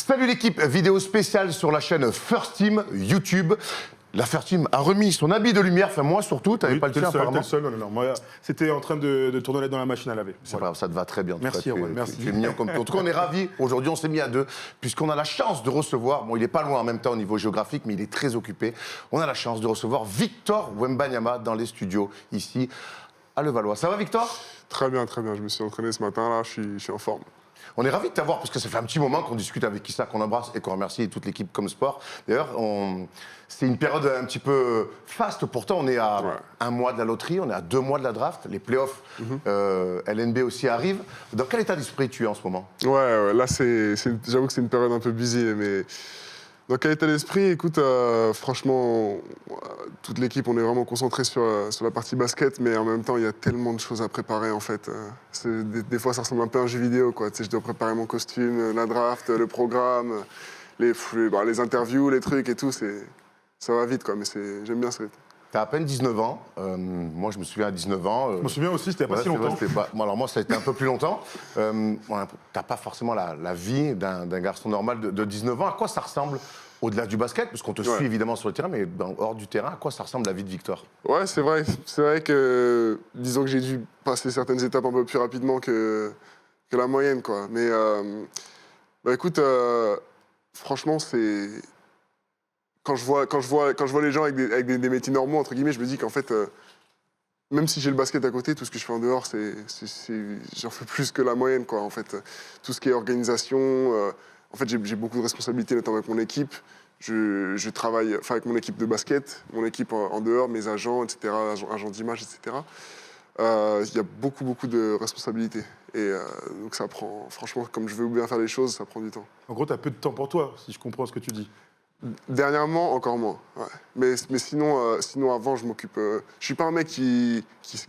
Salut l'équipe, vidéo spéciale sur la chaîne First Team YouTube. La First Team a remis son habit de lumière, enfin moi surtout, t'avais pas le tien apparemment. T'es le seul, non. Moi, c'était en train de tourner dans la machine à laver. C'est pas grave, ça te va très bien. Merci, tu, merci. tu es mignon comme toi. En tout cas, on est ravis. Aujourd'hui, on s'est mis à deux, puisqu'on a la chance de recevoir, bon, il est pas loin en même temps au niveau géographique, mais il est très occupé. On a la chance de recevoir Victor Wembanyama dans les studios, ici, à Levallois. Ça va, Victor? Très bien, très bien. Je me suis entraîné ce matin, là, je suis en forme. On est ravis de t'avoir parce que ça fait un petit moment qu'on discute avec Issa, qu'on embrasse et qu'on remercie toute l'équipe comme sport. D'ailleurs, c'est une période un petit peu faste. Pourtant, on est à un mois de la loterie, on est à 2 mois de la draft. Les playoffs LNB aussi arrivent. Dans quel état d'esprit tu es en ce moment? Ouais, là, j'avoue que c'est une période un peu busy, mais dans quel état d'esprit? Écoute, franchement, toute l'équipe, on est vraiment concentré sur la partie basket, mais en même temps, il y a tellement de choses à préparer, en fait. Des fois, ça ressemble un peu à un jeu vidéo, quoi. Tu sais, je dois préparer mon costume, la draft, le programme, les interviews, les trucs et tout. Ça va vite, quoi, mais j'aime bien ce rythme. T'as à peine 19 ans. Moi, je me souviens à 19 ans. Je me souviens aussi, c'était pas si longtemps. Bon, alors moi, ça a été un peu plus longtemps. T'as pas forcément la vie d'un garçon normal de 19 ans. À quoi ça ressemble au-delà du basket? Parce qu'on te suit évidemment sur le terrain, mais hors du terrain, à quoi ça ressemble la vie de Victor? Ouais, c'est vrai. C'est vrai que, disons que j'ai dû passer certaines étapes un peu plus rapidement que la moyenne, quoi. Mais, écoute, franchement, c'est... Quand je vois les gens avec des métiers normaux, entre guillemets, je me dis qu'en fait, même si j'ai le basket à côté, tout ce que je fais en dehors, j'en fais plus que la moyenne, quoi, en fait. Tout ce qui est organisation, en fait, j'ai beaucoup de responsabilités, notamment avec mon équipe. Je travaille avec mon équipe de basket, mon équipe en dehors, mes agents, etc., agents d'image, etc. Il y a beaucoup de responsabilités. Et donc ça prend, franchement, comme je veux bien faire les choses, ça prend du temps. En gros, t'as peu de temps pour toi, si je comprends ce que tu dis. Dernièrement, encore moins. Ouais. Mais sinon, avant, je m'occupe. Je suis pas un mec qui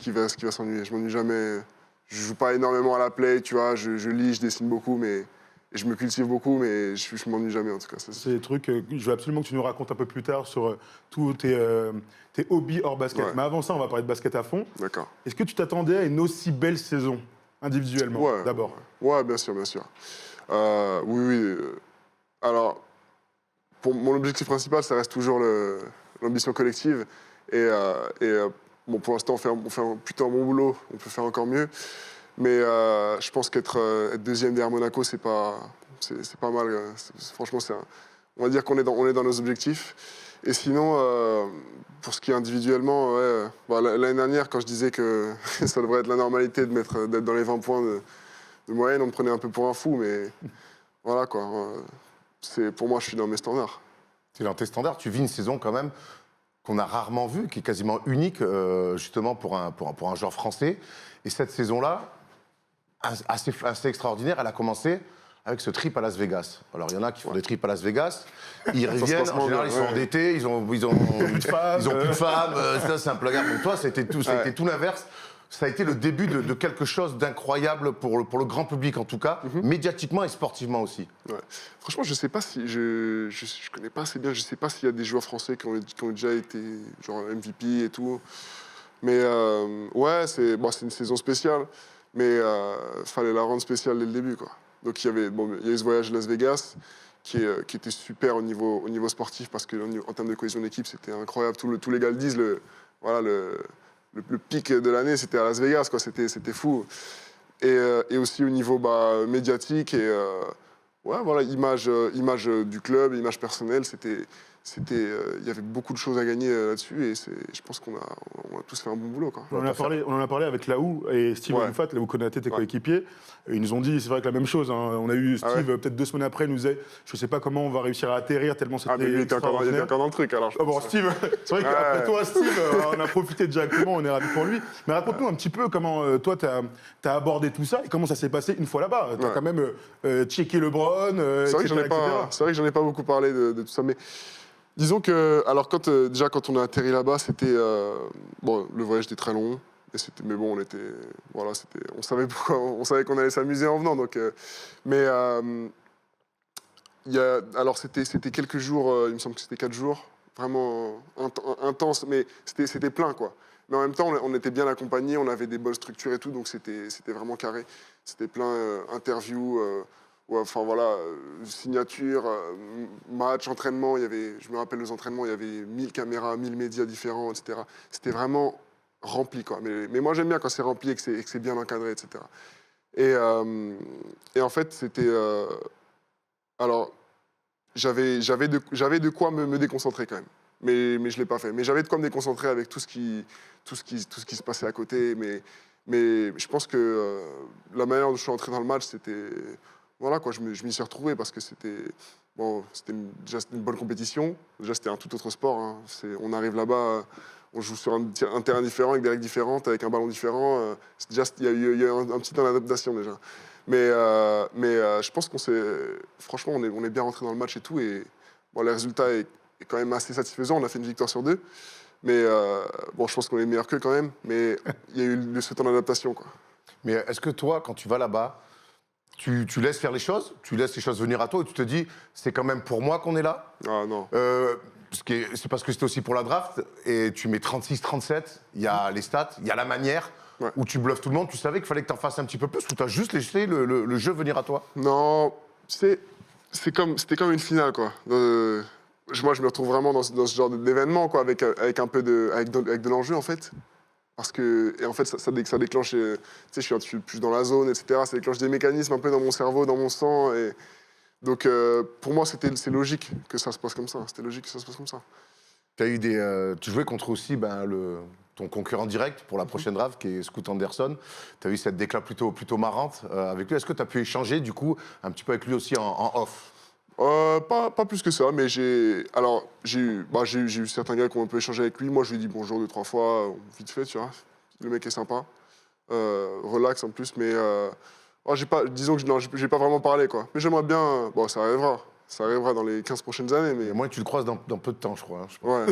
va s'ennuyer. Je m'ennuie jamais. Je joue pas énormément à la play, tu vois. Je lis, je dessine beaucoup, et je me cultive beaucoup, mais je m'ennuie jamais en tout cas. C'est des trucs que je veux absolument que tu nous racontes un peu plus tard sur tous tes hobbies hors basket. Ouais. Mais avant ça, on va parler de basket à fond. D'accord. Est-ce que tu t'attendais à une aussi belle saison, individuellement, d'abord? Ouais, bien sûr. Oui. Alors. Mon objectif principal, ça reste toujours l'ambition collective. Bon, pour l'instant, on fait plutôt un bon boulot. On peut faire encore mieux. Mais je pense qu'être deuxième derrière Monaco, c'est pas mal. Franchement, on va dire qu'on est dans nos objectifs. Et sinon, pour ce qui est individuellement, l'année dernière, quand je disais que ça devrait être la normalité d'être dans les 20 points de moyenne, on me prenait un peu pour un fou. Mais voilà, quoi. Pour moi, je suis dans mes standards. Tu es dans tes standards. Tu vis une saison quand même qu'on a rarement vue, qui est quasiment unique, justement, pour un joueur français. Et cette saison-là, assez extraordinaire, elle a commencé avec ce trip à Las Vegas. Alors, il y en a qui font des trips à Las Vegas. Ils reviennent, en général, ils sont endettés, ils ont plus de femmes. Ça, c'est un plugard. Donc toi, c'était tout l'inverse. Ça a été le début de quelque chose d'incroyable pour le grand public, en tout cas, médiatiquement et sportivement aussi. Ouais. Franchement, je sais pas si... Je connais pas assez bien, je sais pas s'il y a des joueurs français qui ont déjà été genre MVP et tout. Mais c'est une saison spéciale, mais fallait la rendre spéciale dès le début, quoi. Donc il y a eu ce voyage à Las Vegas qui était super au niveau sportif, parce qu'en termes de cohésion d'équipe, c'était incroyable. Tous les gars le disent, le pic de l'année, c'était à Las Vegas, quoi. C'était fou. Et aussi au niveau médiatique et image du club, image personnelle, il y avait beaucoup de choses à gagner là-dessus, et je pense qu'on a tous fait un bon boulot, quoi. On en a parlé avec Laou et Steve Moufat, Laou Konaté, tes coéquipiers. Ils nous ont dit, c'est vrai que la même chose. Hein. On a eu Steve, peut-être 2 semaines après, il nous disait, je sais pas comment on va réussir à atterrir, tellement c'était il était encore dans le truc, alors. Bon, Steve, c'est vrai qu'après toi, Steve, on a profité directement, on est ravis pour lui. Mais raconte-nous un petit peu comment toi, t'as abordé tout ça et comment ça s'est passé une fois là-bas. T'as quand même checké LeBron, c'est vrai que j'en ai pas beaucoup parlé de tout ça, mais... Disons que, alors quand on a atterri là-bas, c'était le voyage était très long, mais bon, on savait qu'on allait s'amuser en venant, donc. C'était quelques jours, il me semble que c'était 4 jours, vraiment intense, mais c'était plein, quoi. Mais en même temps, on était bien accompagnés, on avait des bonnes structures et tout, donc c'était vraiment carré. C'était plein interviews. enfin voilà, signature, match, entraînement, je me rappelle les entraînements, il y avait 1000 caméras, 1000 médias différents, etc. C'était vraiment rempli, quoi. Mais moi, j'aime bien quand c'est rempli et que c'est bien encadré, etc. Et en fait, c'était... alors, j'avais de quoi me déconcentrer quand même. Mais je ne l'ai pas fait. Mais j'avais de quoi me déconcentrer avec tout ce qui se passait à côté. Mais je pense que la manière dont je suis entré dans le match, c'était... Voilà, quoi, je m'y suis retrouvé parce que c'était... Bon, déjà c'était une bonne compétition. Déjà, c'était un tout autre sport. Hein. On arrive là-bas, on joue sur un terrain différent, avec des règles différentes, avec un ballon différent. Déjà, il y a eu un petit temps d'adaptation déjà. Mais je pense franchement, on est bien rentré dans le match et tout. Et bon, le résultat est quand même assez satisfaisant. On a fait une victoire sur 2. Mais bon, je pense qu'on est meilleur qu'eux quand même. Mais il y a eu ce temps d'adaptation, quoi. Mais est-ce que toi, quand tu vas là-bas, tu laisses faire les choses, tu laisses les choses venir à toi et tu te dis, c'est quand même pour moi qu'on est là? Ah non. C'est parce que c'était aussi pour la draft et tu mets 36-37, il y a les stats, il y a la manière Ouais. où tu bluffes tout le monde. Tu savais qu'il fallait que tu en fasses un petit peu plus ou tu as juste laissé le jeu venir à toi? Non, c'était comme une finale, quoi. Moi, je me retrouve vraiment dans ce genre d'événement, quoi, avec un peu avec de l'enjeu, en fait. Parce que, et en fait, ça déclenche, tu sais, je suis plus dans la zone, etc. Ça déclenche des mécanismes un peu dans mon cerveau, dans mon sang. Et donc, pour moi, c'est logique que ça se passe comme ça. C'était logique que ça se passe comme ça. Tu jouais contre aussi ton concurrent direct pour la prochaine draft, qui est Scoot Anderson. Tu as eu cette déclat plutôt marrante avec lui. Est-ce que tu as pu échanger, du coup, un petit peu avec lui aussi en off? Pas plus que ça, mais j'ai eu certains gars qui ont un peu échangé avec lui. Moi, je lui ai dit bonjour 2-3 fois, vite fait, tu vois. Le mec est sympa, relax en plus, mais disons que j'ai pas vraiment parlé, quoi. Mais j'aimerais bien, bon, ça arrivera dans les 15 prochaines années, mais Et moi, tu le croises dans peu de temps, je crois. ouais,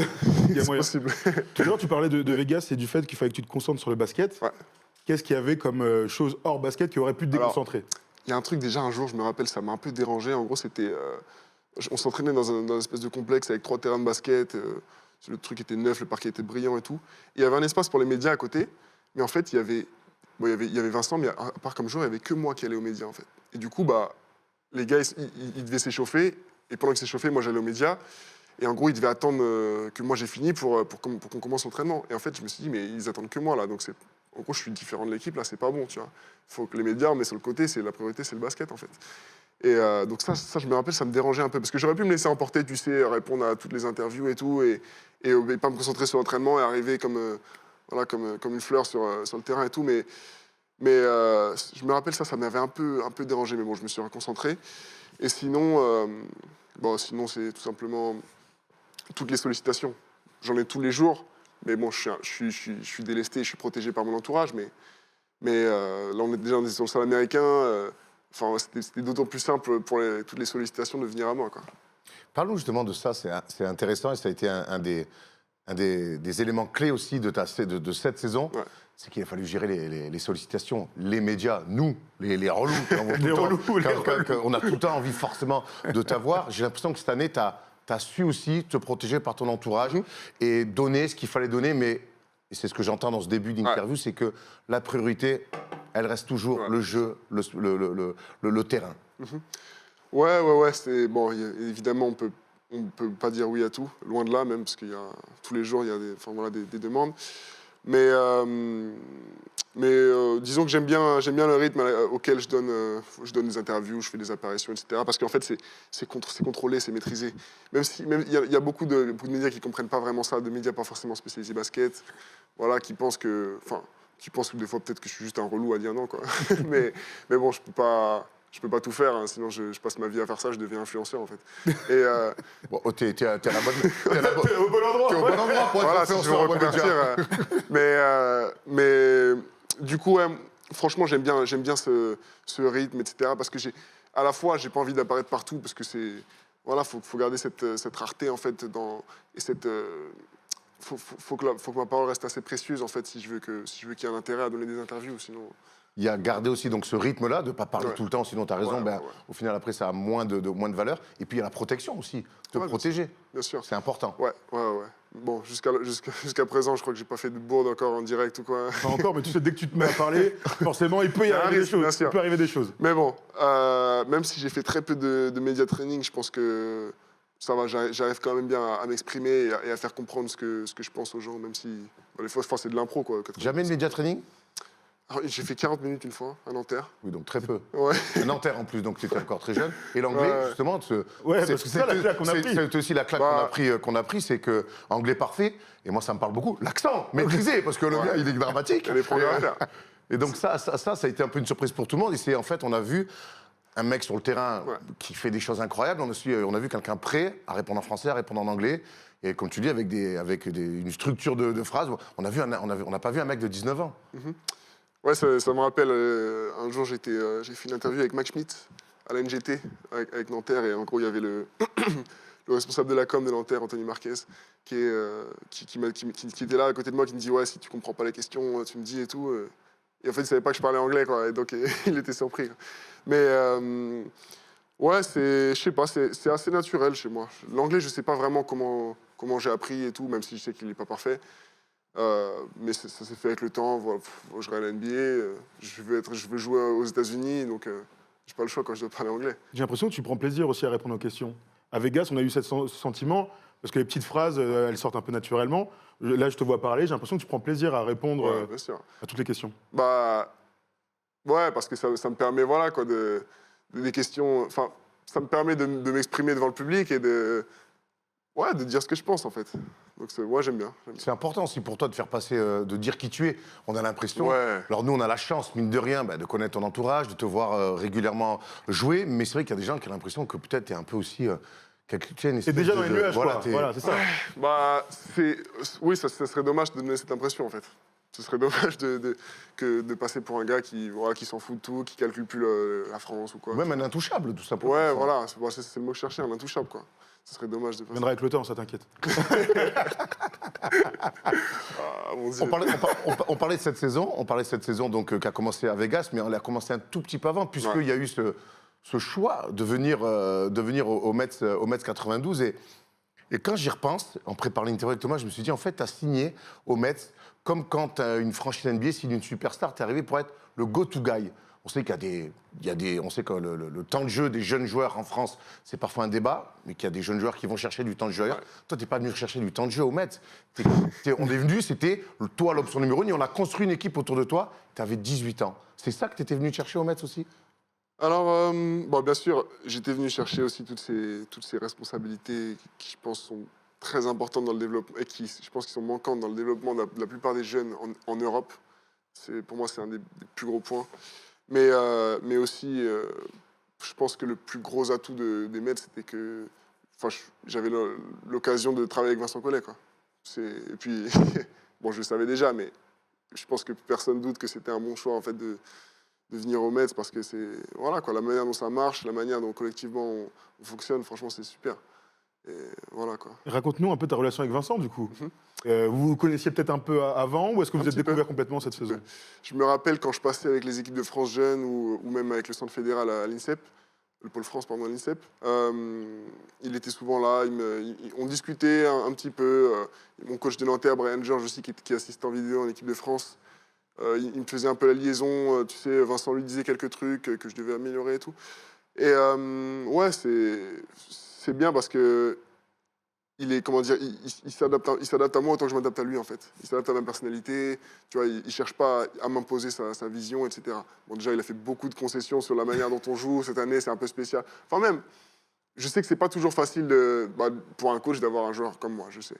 Il y a c'est moyen. possible. Tout à l'heure, tu parlais de Vegas et du fait qu'il fallait que tu te concentres sur le basket. Ouais. Qu'est-ce qu'il y avait comme chose hors basket qui aurait pu te Alors, déconcentrer? Il y a un truc déjà un jour, je me rappelle, ça m'a un peu dérangé. En gros, c'était, on s'entraînait dans une espèce de complexe avec 3 terrains de basket. Le truc était neuf, le parquet était brillant et tout. Et il y avait un espace pour les médias à côté, mais en fait, il y avait Vincent, mais à part comme joueur, il n'y avait que moi qui allais aux médias en fait. Et du coup, bah, les gars, ils devaient s'échauffer. Et pendant qu'ils s'échauffaient, moi, j'allais aux médias. Et en gros, ils devaient attendre que moi j'ai fini pour qu'on commence l'entraînement. Et en fait, je me suis dit, mais ils attendent que moi là, donc en gros, je suis différent de l'équipe, là, c'est pas bon, tu vois. Il faut que les médias, on met sur le côté, la priorité, c'est le basket, en fait. Et donc ça, je me rappelle, ça me dérangeait un peu, parce que j'aurais pu me laisser emporter, tu sais, répondre à toutes les interviews et tout, et pas me concentrer sur l'entraînement et arriver comme une fleur sur le terrain et tout, mais je me rappelle, ça m'avait un peu dérangé, mais bon, je me suis reconcentré. Et sinon, sinon c'est tout simplement toutes les sollicitations. J'en ai tous les jours, mais bon, je suis délesté, je suis protégé par mon entourage, mais là, on est sur le sol américain. C'était d'autant plus simple pour toutes les sollicitations de venir à moi, quoi. Parlons justement de ça, c'est intéressant et ça a été un des éléments clés aussi de cette saison. Ouais. C'est qu'il a fallu gérer les sollicitations, les médias, nous, les relous. On a tout le temps envie forcément de t'avoir. J'ai l'impression que cette année, tu as su aussi te protéger par ton entourage et donner ce qu'il fallait donner, mais et c'est ce que j'entends dans ce début d'interview, c'est que la priorité, elle reste toujours le jeu, le terrain. Ouais, c'est bon. Évidemment, on peut pas dire oui à tout, loin de là même, parce qu'il y a tous les jours il y a des demandes. Mais disons que j'aime bien le rythme auquel je donne des interviews, je fais des apparitions, etc. Parce qu'en fait, c'est contrôlé, c'est maîtrisé. Même il y a beaucoup de médias qui comprennent pas vraiment ça, de médias pas forcément spécialisés basket, voilà, qui pensent que des fois peut-être que je suis juste un relou à dire non, quoi. mais bon, je peux pas tout faire, hein, sinon je passe ma vie à faire ça, je deviens influenceur en fait. Et Bon, t'es au bon endroit. T'es au bon endroit pour être voilà, si je veux influenceur, reconvertir. Mais du coup, ouais, franchement, j'aime bien ce rythme, etc. Parce que à la fois, j'ai pas envie d'apparaître partout parce que faut garder cette rareté en fait et faut que ma parole reste assez précieuse en fait si je veux qu'il y ait un intérêt à donner des interviews, sinon il y a gardé aussi donc, ce rythme-là, de ne pas parler Ouais. tout le temps, sinon tu as raison, Ouais, ben, ouais. au final, après, ça a moins de valeur. Et puis, il y a la protection aussi, te Ouais, protéger. Bien sûr. C'est important. Ouais. Bon, jusqu'à présent, je crois que j'ai pas fait de bourde encore en direct ou quoi. Pas encore, mais tu sais, dès que tu te mets à parler, forcément, il peut y Il y a un arriver des risque, bien choses. sûr. Il peut arriver des choses. Mais bon, même si j'ai fait très peu de média training, je pense que ça va, j'arrive quand même bien à m'exprimer et à faire comprendre ce que je pense aux gens, même si les fois, c'est de l'impro, quoi. 90%. Jamais de média training? Alors, j'ai fait 40 minutes une fois à Nanterre. Oui, donc très peu. Ouais. Un Nanterre en plus, donc tu étais encore très jeune. Et l'anglais, Ouais. justement, Ouais, parce que c'est ça la claque qu'on a pris. C'est aussi la claque Bah. qu'on a pris, c'est que anglais parfait, et moi ça me parle beaucoup, l'accent maîtrisé, parce que le gars il est dramatique. Il y a des progrès à faire. Et donc ça a été un peu une surprise pour tout le monde. Et c'est en fait, on a vu un mec sur le terrain Ouais. qui fait des choses incroyables. On a vu quelqu'un prêt à répondre en français, à répondre en anglais. Et comme tu dis, avec une structure de phrases, on n'a pas vu un mec de 19 ans. Ouais, ça me rappelle, un jour j'ai fait une interview avec Max Schmitt à la NGT avec Nanterre et en gros il y avait le responsable de la com de Nanterre, Anthony Marquez, qui était là à côté de moi, qui me dit ouais, si tu comprends pas les questions, tu me dis et tout. Et en fait il savait pas que je parlais anglais, quoi, et donc il était surpris. Mais ouais, je sais pas, c'est assez naturel chez moi. L'anglais, je sais pas vraiment comment j'ai appris et tout, même si je sais qu'il est pas parfait. Mais ça s'est fait avec le temps. Voilà, je regarde la NBA, je veux jouer aux États-Unis, donc j'ai pas le choix quand je dois parler anglais. J'ai l'impression que tu prends plaisir aussi à répondre aux questions. À Vegas, on a eu ce sentiment, parce que les petites phrases, elles sortent un peu naturellement. Là, je te vois parler, j'ai l'impression que tu prends plaisir à répondre Ouais, bien sûr. à toutes les questions. Bah, ouais, parce que ça me permet, voilà, quoi, des questions. Enfin, ça me permet de m'exprimer devant le public et de dire ce que je pense, en fait. Donc, moi, j'aime bien. C'est important aussi pour toi de faire passer, de dire qui tu es. On a l'impression. Ouais. Alors nous, on a la chance, mine de rien, de connaître ton entourage, de te voir régulièrement jouer. Mais c'est vrai qu'il y a des gens qui ont l'impression que peut-être tu es un peu aussi. C'est déjà dans les nuages, quoi. Voilà, c'est ça. Bah, oui, ça serait dommage de donner cette impression, en fait. Ce serait dommage de passer pour un gars qui s'en fout de tout, qui calcule plus la France ou quoi. Même un intouchable, tout simplement. Ouais, voilà, c'est le mot que je cherchais, un intouchable, quoi. Ce serait dommage de Ça passer. viendra avec le temps, ça t'inquiète. Ah, mon Dieu. On parlait de cette saison donc, qui a commencé à Vegas, mais elle a commencé un tout petit peu avant, puisqu'il y a eu ce choix de venir au Mets 92. Et quand j'y repense, en préparant l'interview avec Thomas, je me suis dit, en fait, tu as signé au Mets comme quand une franchise NBA signe une superstar, tu es arrivé pour être le go-to guy. On sait on sait que le temps de jeu des jeunes joueurs en France, c'est parfois un débat, mais qu'il y a des jeunes joueurs qui vont chercher du temps de jeu ailleurs. Ouais. Toi, tu n'es pas venu chercher du temps de jeu au Mets. On est venu, c'était toi l'option numéro 1, et on a construit une équipe autour de toi. Tu avais 18 ans. C'est ça que tu étais venu chercher au Mets aussi? Alors, bon, bien sûr, j'étais venu chercher aussi toutes ces responsabilités qui, je pense, sont très importantes dans le développement et qui, je pense, qui sont manquantes dans le développement de la plupart des jeunes en Europe. Pour moi, c'est un des plus gros points. Mais aussi, je pense que le plus gros atout des Mets, c'était que j'avais l'occasion de travailler avec Vincent Collet, quoi. Et puis, bon, je le savais déjà, mais je pense que personne doute que c'était un bon choix, en fait, de venir aux Mets, parce que c'est, voilà, quoi, la manière dont ça marche, la manière dont collectivement on fonctionne, franchement, c'est super. Et voilà, quoi. Raconte-nous un peu ta relation avec Vincent, du coup. Vous vous connaissiez peut-être un peu avant, ou est-ce que vous Un êtes petit peu. découvert complètement cette saison? Je me rappelle quand je passais avec les équipes de France Jeunes ou même avec le centre fédéral à l'INSEP, le pôle France, pardon, à l'INSEP, il était souvent là, on discutait un petit peu. Mon coach de Nanterre, Brian George aussi, qui assiste en vidéo en équipe de France, il me faisait un peu la liaison, tu sais, Vincent lui disait quelques trucs que je devais améliorer et tout. Et ouais, c'est bien parce que il est, comment dire, il s'adapte à moi autant que je m'adapte à lui, en fait. Il s'adapte à ma personnalité, tu vois, il cherche pas à m'imposer sa vision, etc. Bon, déjà, il a fait beaucoup de concessions sur la manière dont on joue. Cette année, c'est un peu spécial. Enfin, même, je sais que c'est pas toujours facile pour un coach d'avoir un joueur comme moi, je sais.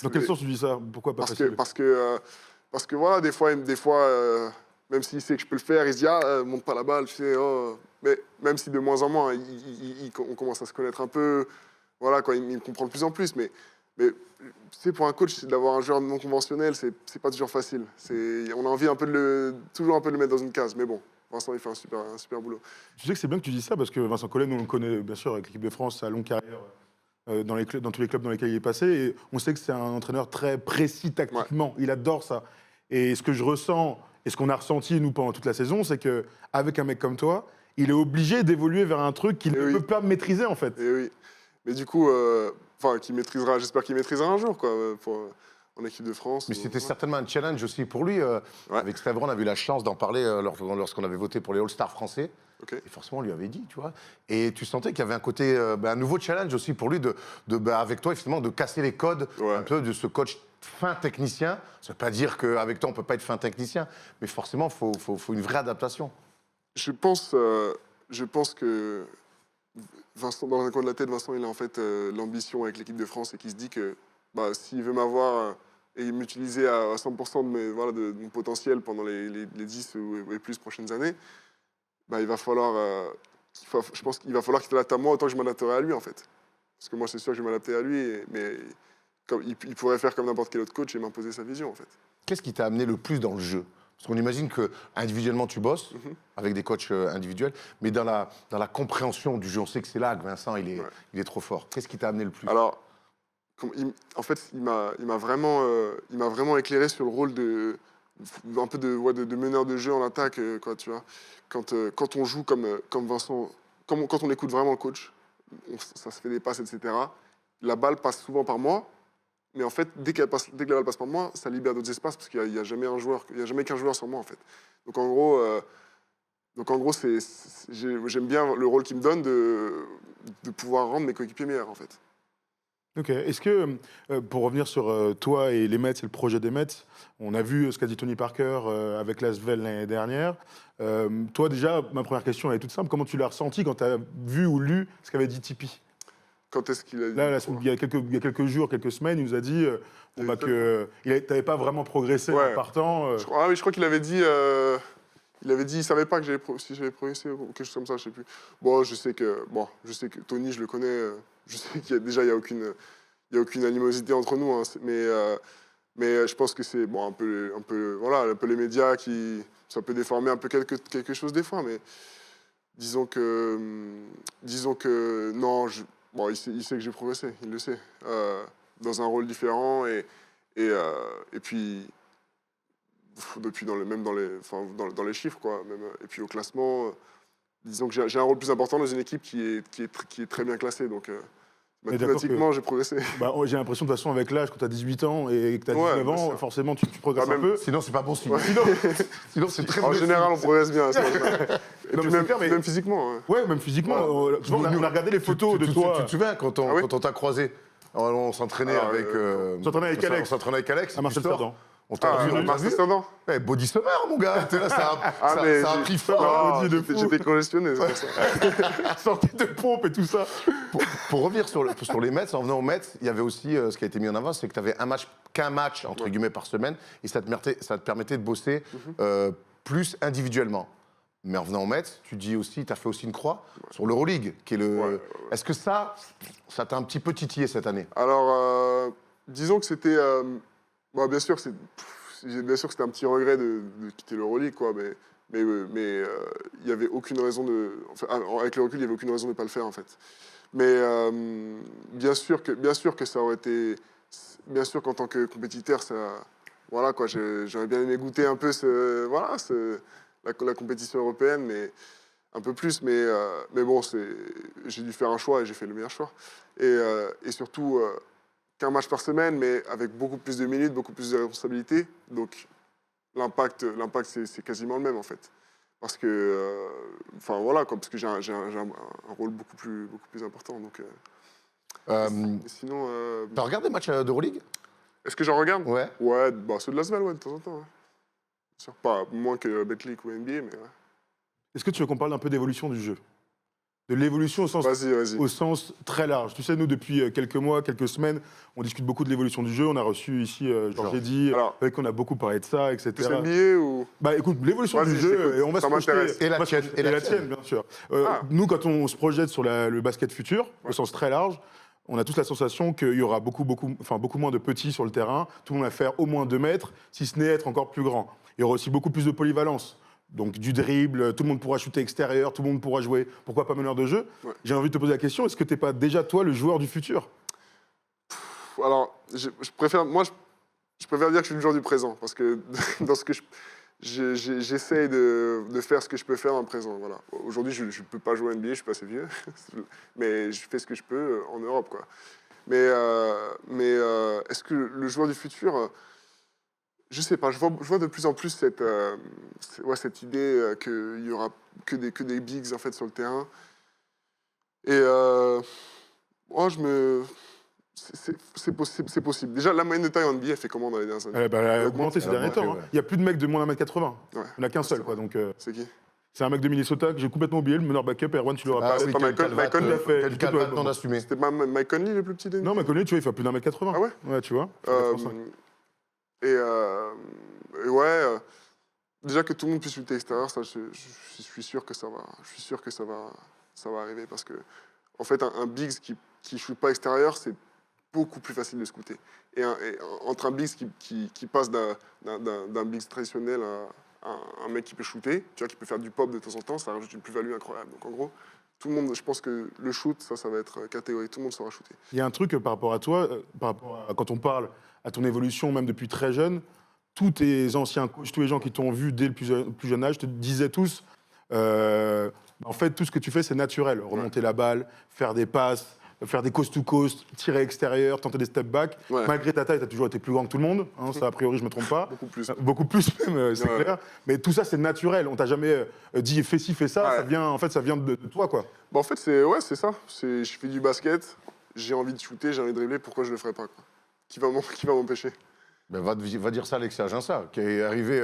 Dans quel sens tu dis ça? Pourquoi pas facile? Parce que voilà, des fois, même s'il sait que je peux le faire, il se dit monte pas la balle, tu sais. Oh. Mais même si de moins en moins, on commence à se connaître un peu, voilà, quoi, il me comprend de plus en plus. Mais tu sais, pour un coach, d'avoir un joueur non conventionnel, c'est pas toujours facile. On a envie toujours un peu de le mettre dans une case. Mais bon, Vincent, il fait un super boulot. Tu sais que c'est bien que tu dis ça, parce que Vincent Collet, nous on le connaît bien sûr avec l'équipe de France, sa longue carrière dans tous les clubs dans lesquels il est passé. Et on sait que c'est un entraîneur très précis tactiquement. Il adore ça. Et ce que je ressens, Et ce qu'on a ressenti, nous, pendant toute la saison, c'est qu'avec un mec comme toi, il est obligé d'évoluer vers un truc qu'il ne peut pas maîtriser, en fait. Et oui. Mais du coup, j'espère qu'il maîtrisera un jour, quoi, en équipe de France. Mais c'était certainement un challenge aussi pour lui. Avec Stavron, on a eu la chance d'en parler lorsqu'on avait voté pour les All-Stars français. Okay. Et forcément, on lui avait dit, tu vois. Et tu sentais qu'il y avait un côté, un nouveau challenge aussi pour lui, avec toi, effectivement, de casser les codes un peu de ce coach fin technicien. Ça ne veut pas dire qu'avec toi, on ne peut pas être fin technicien, mais forcément, il faut une vraie adaptation. Je pense que Vincent, dans un coin de la tête, Vincent, il a en fait l'ambition avec l'équipe de France et qui se dit que s'il veut m'avoir et m'utiliser à 100% de mon potentiel pendant les 10 ou plus prochaines années, il va falloir, je pense qu'il va falloir qu'il s'adapte à moi autant que je m'adapterai à lui, en fait. Parce que moi, c'est sûr que je vais m'adapter à lui, mais comme, il pourrait faire comme n'importe quel autre coach et m'imposer sa vision, en fait. Qu'est-ce qui t'a amené le plus dans le jeu? Parce qu'on imagine qu'individuellement, tu bosses avec des coachs individuels, mais dans la compréhension du jeu, on sait que c'est là que Vincent, il est trop fort. Qu'est-ce qui t'a amené le plus? Alors, en fait, il m'a vraiment éclairé sur le rôle de meneur de jeu en attaque, quoi, tu vois. Quand on joue comme Vincent, quand on écoute vraiment le coach, ça se fait des passes, etc. La balle passe souvent par moi, mais en fait, dès que la balle passe par moi, ça libère d'autres espaces parce qu'il n'y a jamais qu'un joueur sur moi, en fait. Donc en gros, j'aime bien le rôle qu'il me donne de pouvoir rendre mes coéquipiers meilleurs, en fait. Ok. Est-ce que, pour revenir sur toi et les Mets et le projet des Mets, on a vu ce qu'a dit Tony Parker avec l'Asvel l'année dernière. Toi, déjà, ma première question elle est toute simple. Comment tu l'as ressenti quand tu as vu ou lu ce qu'avait dit Tipeee? Quand est-ce qu'il a dit? Là, il y a quelques jours, quelques semaines, il nous a dit que tu n'avais pas vraiment progressé en partant. Je crois qu'il avait dit... Il avait dit, il savait pas que si j'avais progressé ou quelque chose comme ça, je sais plus. Je sais que Tony, je le connais. Je sais qu'il y a aucune animosité entre nous, hein, mais je pense que c'est un peu les médias qui ça peut déformer un peu quelque chose des fois, mais disons que non, il sait que j'ai progressé, il le sait, dans un rôle différent et puis depuis même dans les chiffres, quoi, même, et puis au classement, disons que j'ai un rôle plus important dans une équipe qui est très bien classée, donc mathématiquement j'ai progressé. J'ai l'impression de toute façon avec l'âge, quand tu as 18 ans et que tu as 19 ans, forcément tu progresses un peu. Sinon c'est pas bon signe. Sinon c'est très En général on progresse bien. Et non, puis même physiquement. Ouais, même physiquement. On a regardé les photos de toi. Tu te souviens quand on t'a croisé? On s'entraînait avec Alex. On s'entraînait avec Alex. À Marseille-Cerdan. On t'a vu, body summer, mon gars. Là, ça a pris fort. J'étais congestionné, c'est pour ça. Sortie de pompe et tout ça. Pour revenir sur les Mets, en venant aux Mets, il y avait aussi ce qui a été mis en avant, c'est que tu avais qu'un match, entre guillemets, par semaine, et ça te permettait de bosser plus individuellement. Mais en venant aux Mets, tu as fait aussi une croix sur l'Euroleague, qui est Est-ce que ça t'a un petit peu titillé cette année? Alors, disons que c'était... bien sûr que c'était un petit regret de quitter l'Euroleague, quoi, mais il n'y avait aucune raison avec le recul, il n'y avait aucune raison de ne pas le faire, en fait. Mais bien sûr que ça aurait été... Bien sûr qu'en tant que compétiteur, voilà, quoi, j'aurais bien aimé goûter un peu la compétition européenne, mais un peu plus. Mais bon, j'ai dû faire un choix et j'ai fait le meilleur choix. Et surtout... qu'un match par semaine, mais avec beaucoup plus de minutes, beaucoup plus de responsabilités. Donc, l'impact c'est quasiment le même, en fait. Parce que, parce que j'ai un rôle beaucoup plus important. Donc, sinon... T'as regardé des matchs d'Euroleague? Est-ce que j'en regarde? Ouais. Ouais, ceux de l'Asvel, de temps en temps. Ouais. Pas moins que Betclic ou NBA, mais ouais. Est-ce que tu veux qu'on parle un peu d'évolution du jeu? De l'évolution au sens très large. Tu sais, nous, depuis quelques mois, quelques semaines, on discute beaucoup de l'évolution du jeu. On a reçu ici Georges Eddy, avec qui on a beaucoup parlé de ça, etc. Plus NBA ou... Écoute, l'évolution du jeu, et on va se projeter... Et la tienne, bien sûr. Nous, quand on se projette sur le basket futur, au sens très large, on a tous la sensation qu'il y aura beaucoup moins de petits sur le terrain. Tout le monde va faire au moins 2 mètres, si ce n'est être encore plus grand. Il y aura aussi beaucoup plus de polyvalence. Donc du dribble, tout le monde pourra shooter extérieur, tout le monde pourra jouer, pourquoi pas meneur de jeu. J'ai envie de te poser la question, est-ce que tu n'es pas déjà toi le joueur du futur? Alors, je préfère dire que je suis le joueur du présent, parce que j'essaie de faire ce que je peux faire dans le présent. Voilà. Aujourd'hui, je ne peux pas jouer à NBA, je suis pas assez vieux, mais je fais ce que je peux en Europe, quoi. Mais est-ce que le joueur du futur, je sais pas, je vois de plus en plus cette idée qu'il y aura que des bigs en fait sur le terrain. Et moi, c'est possible. Déjà, la moyenne de taille en NBA, elle fait comment dans les dernières années? Elle a augmenté ces derniers temps. ouais. Il n'y a plus de mecs de moins d'1m80. Ouais. Il n'y en a qu'un seul, quoi. Donc, C'est qui? c'est un mec de Minnesota que j'ai complètement oublié, le meneur backup. Erwan, tu l'auras Ah parlé. oui, pas quel Michael- calvat, Michael l'a fait. quel calvat non assumé. C'était pas Mike Conley, le plus petit des Non, mais Conley, tu vois, il fait plus d'1m80. Ah ouais? Ouais, tu vois. Euh, 1m85. et ouais, déjà que tout le monde puisse shooter extérieur, ça, je suis sûr que ça va. Je suis sûr que ça va arriver parce que, en fait, un bigs qui shoot pas extérieur, c'est beaucoup plus facile de scouter. Et entre un bigs qui passe d'un bigs traditionnel à un mec qui peut shooter, tu vois, qui peut faire du pop de temps en temps, ça rajoute une plus-value incroyable. Donc en gros, tout le monde, je pense que le shoot, ça va être catégorique. Tout le monde saura shooter. Il y a un truc par rapport à toi, par rapport à quand on parle à ton évolution, même depuis très jeune, tous tes anciens coachs, tous les gens qui t'ont vu dès le plus jeune âge te disaient tous, en fait, tout ce que tu fais, c'est naturel. Remonter la balle, faire des passes, faire des coast-to-coast, tirer extérieur, tenter des step-back. Ouais. Malgré ta taille, tu as toujours été plus grand que tout le monde. Hein, ça, a priori, je ne me trompe pas. Beaucoup plus. Beaucoup plus même, c'est Ouais. clair. Mais tout ça, c'est naturel. On t'a jamais dit fais ci, fais ça. Ouais. Ça vient, en fait, ça vient de toi, quoi. Bah, en fait, c'est ça. Je fais du basket, j'ai envie de shooter, j'ai envie de dribbler, pourquoi je le ferais pas, quoi? Qui va m'empêcher? Ben, va dire ça à Alexis Aginsa, qui est arrivé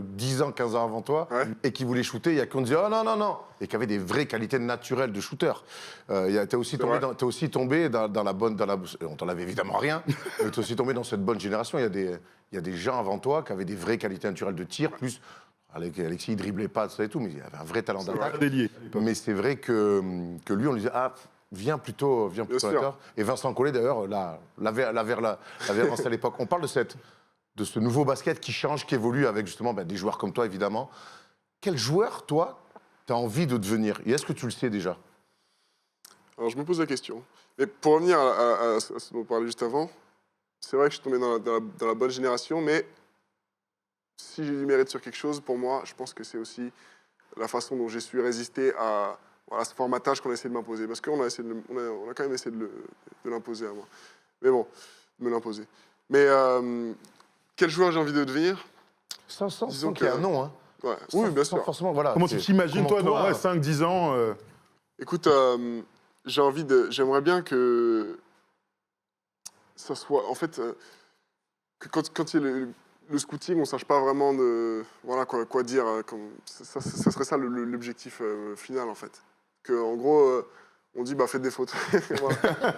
10 ans, 15 ans avant toi, Ouais. et qui voulait shooter, il y a qu'on disait « Oh non, non, non !» et qui avait des vraies qualités naturelles de shooter. T'es aussi vrai. tombé dans la bonne... on t'en avait évidemment rien, mais t'es aussi tombé dans cette bonne génération. Il y a des gens avant toi qui avaient des vraies qualités naturelles de tir, plus... Alexis, il driblait pas, ça et tout, mais il avait un vrai talent d'attaque. Pas délié. Mais c'est vrai que lui, on lui disait « Ah, viens plutôt à sûr. l'acteur. » Et Vincent Collet, d'ailleurs, l'avait lancé à l'époque. On parle de ce nouveau basket qui change, qui évolue avec justement des joueurs comme toi, évidemment. Quel joueur, toi, tu as envie de devenir? Et est-ce que tu le sais déjà? Alors, je me pose la question. Mais pour revenir à ce dont on parlait juste avant, c'est vrai que je suis tombé dans la bonne génération, mais si j'ai du mérite sur quelque chose, pour moi, je pense que c'est aussi la façon dont j'ai su résister à ce formatage qu'on a essayé de m'imposer. Parce qu'on a, on a quand même essayé de l'imposer à moi. Mais bon, de me l'imposer. Mais quel joueur j'ai envie de devenir? Sans Disons qu'il y ait que- un nom, hein. Ouais. Sans- Oui, bien sans sûr. forcément, voilà. Comment tu t'imagines, toi, dans 5-10 ans Écoute, j'aimerais bien que ça soit, en fait, que quand il y a le scouting, on ne sache pas vraiment voilà, quoi dire. Ça serait ça l'objectif final, en fait. En gros, on dit, bah, faites des fautes. Voilà.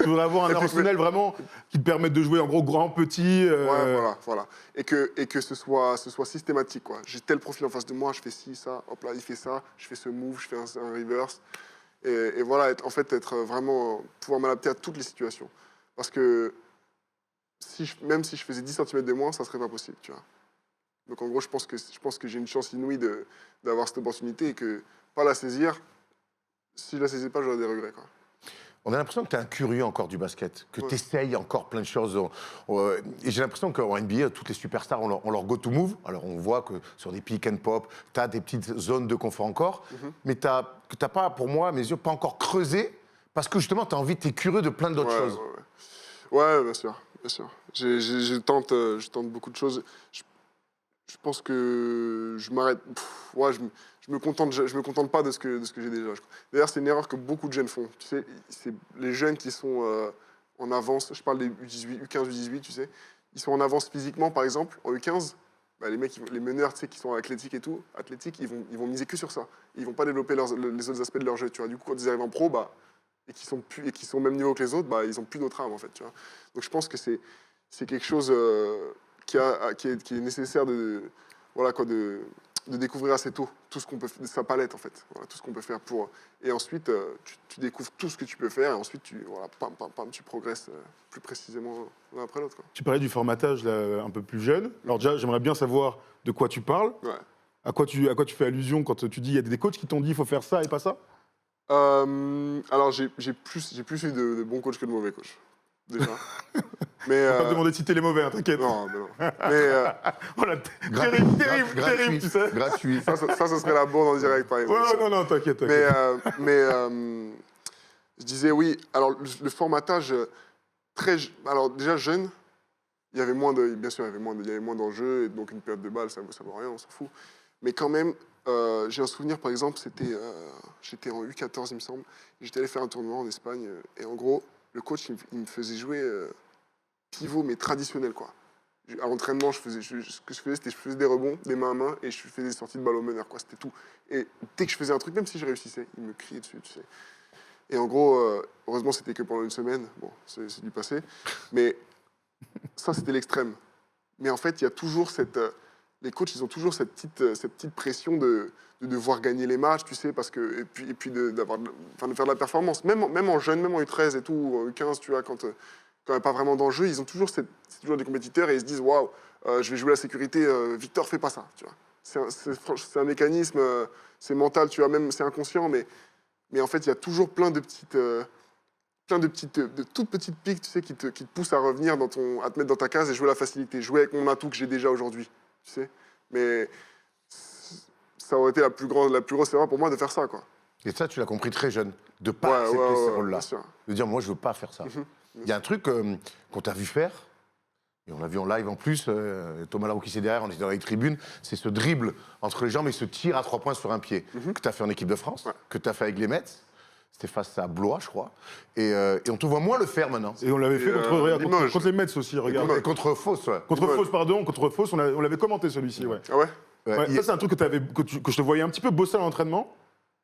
Tu voudrais avoir un Et puis, arsenal vraiment qui te permette de jouer en gros grand, petit. Ouais, voilà. Et que ce soit systématique, quoi. J'ai tel profil en face de moi, je fais ci, ça, hop là, il fait ça, je fais ce move, je fais un reverse. Et voilà, être vraiment, pouvoir m'adapter à toutes les situations. Parce que même si je faisais 10 cm de moins, ça serait pas possible, tu vois. Donc en gros, je pense que j'ai une chance inouïe d'avoir cette opportunité et que pas la saisir, si je la saisis pas, j'aurais des regrets, quoi. On a l'impression que tu es un curieux encore du basket, que Ouais. tu essayes encore plein de choses. Et j'ai l'impression qu'en NBA, toutes les superstars ont leur go-to-move. Alors on voit que sur des pick and pop, tu as des petites zones de confort encore, mais que tu n'as pas, pour moi, à mes yeux, pas encore creusé, parce que justement, tu as envie, tu es curieux de plein d'autres choses. Ouais, bien sûr, bien sûr. Je tente beaucoup de choses. Je pense que je m'arrête. Ouais, je me contente pas de ce que j'ai déjà. D'ailleurs, c'est une erreur que beaucoup de jeunes font. Tu sais, c'est les jeunes qui sont en avance. Je parle des U18, U15, U18, tu sais. Ils sont en avance physiquement, par exemple, en U15. Bah, les mecs, les meneurs, tu sais, qui sont athlétiques et tout, ils vont miser que sur ça. Ils vont pas développer les autres aspects de leur jeu, tu vois. Du coup, quand ils arrivent en pro, bah, et qui sont au même niveau que les autres, bah, ils ont plus d'autres armes, en fait, tu vois. Donc, je pense que c'est quelque chose qui est nécessaire de découvrir assez tôt tout ce qu'on peut, sa palette en fait, voilà, tout ce qu'on peut faire pour. Et ensuite, tu découvres tout ce que tu peux faire et ensuite tu progresses plus précisément l'un après l'autre, quoi. Tu parlais du formatage là, un peu plus jeune. Alors déjà, j'aimerais bien savoir de quoi tu parles. Ouais. À quoi tu fais allusion quand tu dis il y a des coachs qui t'ont dit il faut faire ça et pas ça? Alors j'ai plus eu de bons coachs que de mauvais coachs. déjà. Mais, On va pas te demander de citer les mauvais, hein, t'inquiète. non, mais non. Mais Voilà, terrible, tu sais. Gratuit. ça serait la bourde en direct, par exemple. Ouais, non, t'inquiète. Je disais oui. Alors, le formatage alors, déjà jeune, il y avait moins de. Bien sûr, il y avait moins d'enjeux, et donc une période de balle, ça vaut rien, on s'en fout. Mais quand même, j'ai un souvenir, par exemple, j'étais en U14, il me semble. J'étais allé faire un tournoi en Espagne, et en gros, le coach, il me faisait jouer pivot, mais traditionnel, quoi. À l'entraînement, ce que je faisais, c'était je faisais des rebonds, des mains à main, et je faisais des sorties de balle au meneur, quoi. C'était tout. Et dès que je faisais un truc, même si je réussissais, il me criait dessus, tu sais. Et en gros, heureusement, c'était que pendant une semaine. Bon, c'est du passé. Mais ça, c'était l'extrême. Mais en fait, il y a toujours les coachs, ils ont toujours cette petite pression de devoir gagner les matchs, tu sais, parce que, et puis de faire de la performance. Même en jeune, même en U13 et tout, ou en U15, tu vois, quand il n'y a pas vraiment d'enjeu, ils ont toujours c'est toujours des compétiteurs et ils se disent waouh, je vais jouer la sécurité, Victor, fais pas ça, tu vois. C'est un mécanisme, c'est mental, tu vois, même c'est inconscient, mais en fait, il y a toujours plein de toutes petites piques, tu sais, qui te poussent à revenir à te mettre dans ta case et jouer la facilité, jouer avec mon atout que j'ai déjà aujourd'hui, tu sais. Mais ça aurait été la plus grosse erreur pour moi de faire ça, quoi. Et ça, tu l'as compris très jeune, de pas accepter ce rôle-là. bien sûr. De dire, moi, je veux pas faire ça. Il y a un truc qu'on t'a vu faire, et on l'a vu en live en plus, Thomas Larou qui c'est derrière, on était dans les tribunes, c'est ce dribble entre les jambes et ce tir à 3 points sur un pied, que tu as fait en équipe de France, que tu as fait avec les Mets. C'était face à Blois, je crois. Et on te voit moins le faire maintenant. Et on l'avait fait contre les Mets aussi, regarde. Et contre Fos, ouais. Contre Fos, on l'avait commenté celui-ci, ouais. Ah ouais? Ouais, ça, c'est un truc que je te voyais un petit peu bosser à l'entraînement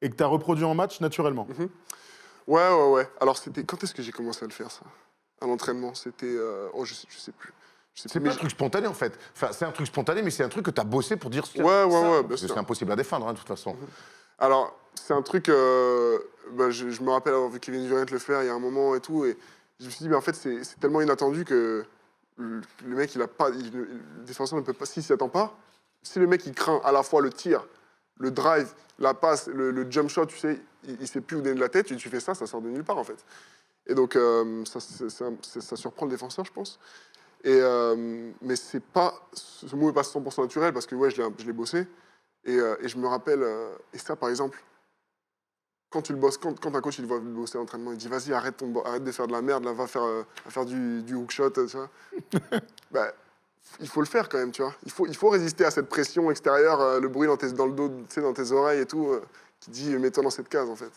et que tu as reproduit en match naturellement. Ouais. Alors, quand est-ce que j'ai commencé à le faire, ça? À l'entraînement, c'était... je sais plus. C'est pas un truc spontané, en fait. Enfin, c'est un truc spontané, mais c'est un truc que tu as bossé pour dire ça. Ouais, bien Parce que sûr. c'est impossible à défendre, hein, de toute façon. Alors, c'est un truc... je me rappelle avoir vu Kevin Durant le faire il y a un moment et tout, et je me suis dit, mais en fait, c'est tellement inattendu que le mec, le défenseur ne peut pas... S'il s'y attend pas, si le mec, il craint à la fois le tir, le drive, la passe, le jump shot, tu sais, il sait plus où donner de la tête, tu fais ça sort de nulle part, en fait. Et donc, ça surprend le défenseur, je pense. Mais c'est pas... Ce mot n'est pas 100% naturel, parce que, ouais, je l'ai bossé. Et je me rappelle... et ça, par exemple, quand tu le bosses, quand un coach il voit bosser à l'entraînement, il dit vas-y, arrête de faire de la merde, là, va faire du hook shot, tu vois. Bah, il faut le faire quand même, tu vois. Il faut résister à cette pression extérieure, le bruit dans le dos, tu sais, dans tes oreilles et tout, qui dit mets-toi dans cette case, en fait.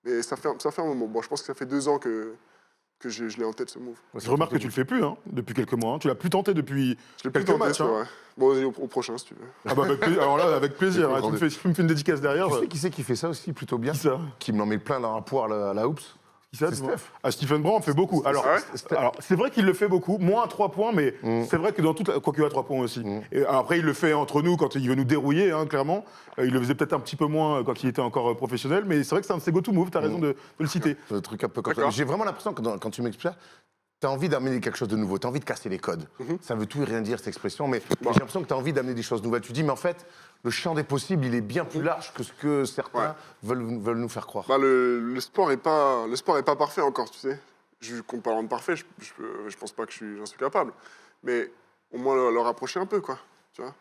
Mais ça fait un moment. Bon, je pense que ça fait 2 ans que je l'ai en tête, ce move. Je remarque que tu le fais plus, hein, depuis quelques mois. Hein. Tu l'as plus tenté depuis quelques matchs. Hein. Ouais. Bon, vas-y, au prochain, si tu veux. Ah bah, alors là, avec plaisir. Hein, tu me fais une dédicace derrière. Tu sais qui c'est qui fait ça aussi plutôt bien? Qui ça? Qui m'en met plein dans la poire à la hoops. C'est Steph. Ah, Stephen Brand fait beaucoup. Alors, c'est vrai qu'il le fait beaucoup, moins à 3 points, mais c'est vrai que dans toute quoi qu'il a 3 points aussi. Et après, il le fait entre nous quand il veut nous dérouiller, hein, clairement. Il le faisait peut-être un petit peu moins quand il était encore professionnel, mais c'est vrai que c'est un de ses go-to moves, t'as raison de le citer. Le truc un peu comme ça. J'ai vraiment l'impression que quand tu m'expliques, tu as envie d'amener quelque chose de nouveau, tu as envie de casser les codes. Ça veut tout et rien dire, cette expression, mais j'ai l'impression que tu as envie d'amener des choses nouvelles. Tu dis, mais en fait, le champ des possibles, il est bien plus large que ce que certains veulent nous faire croire. Bah, le sport est pas parfait encore, tu sais. Comparant de parfait, je pense pas que j'en suis capable. Mais au moins le rapprocher un peu, quoi. Tu vois.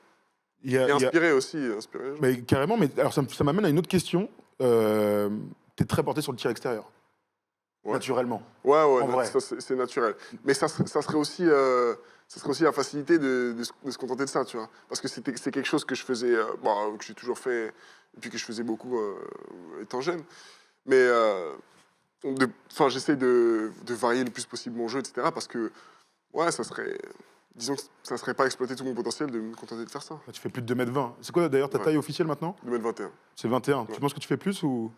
Et inspirer aussi. Inspirer les gens. Mais carrément, mais alors ça m'amène à une autre question. Tu es très porté sur le tir extérieur. Naturellement. Ouais, c'est naturel. Mais ça serait aussi la facilité de se contenter de ça, tu vois. Parce que c'est quelque chose que je faisais, que j'ai toujours fait, et puis que je faisais beaucoup étant jeune. Mais j'essaie de varier le plus possible mon jeu, etc. Parce que, disons que ça serait pas exploiter tout mon potentiel de me contenter de faire ça. Tu fais plus de 2m20. C'est quoi d'ailleurs ta taille officielle maintenant? 2m21. C'est 21. Tu penses que tu fais plus ou...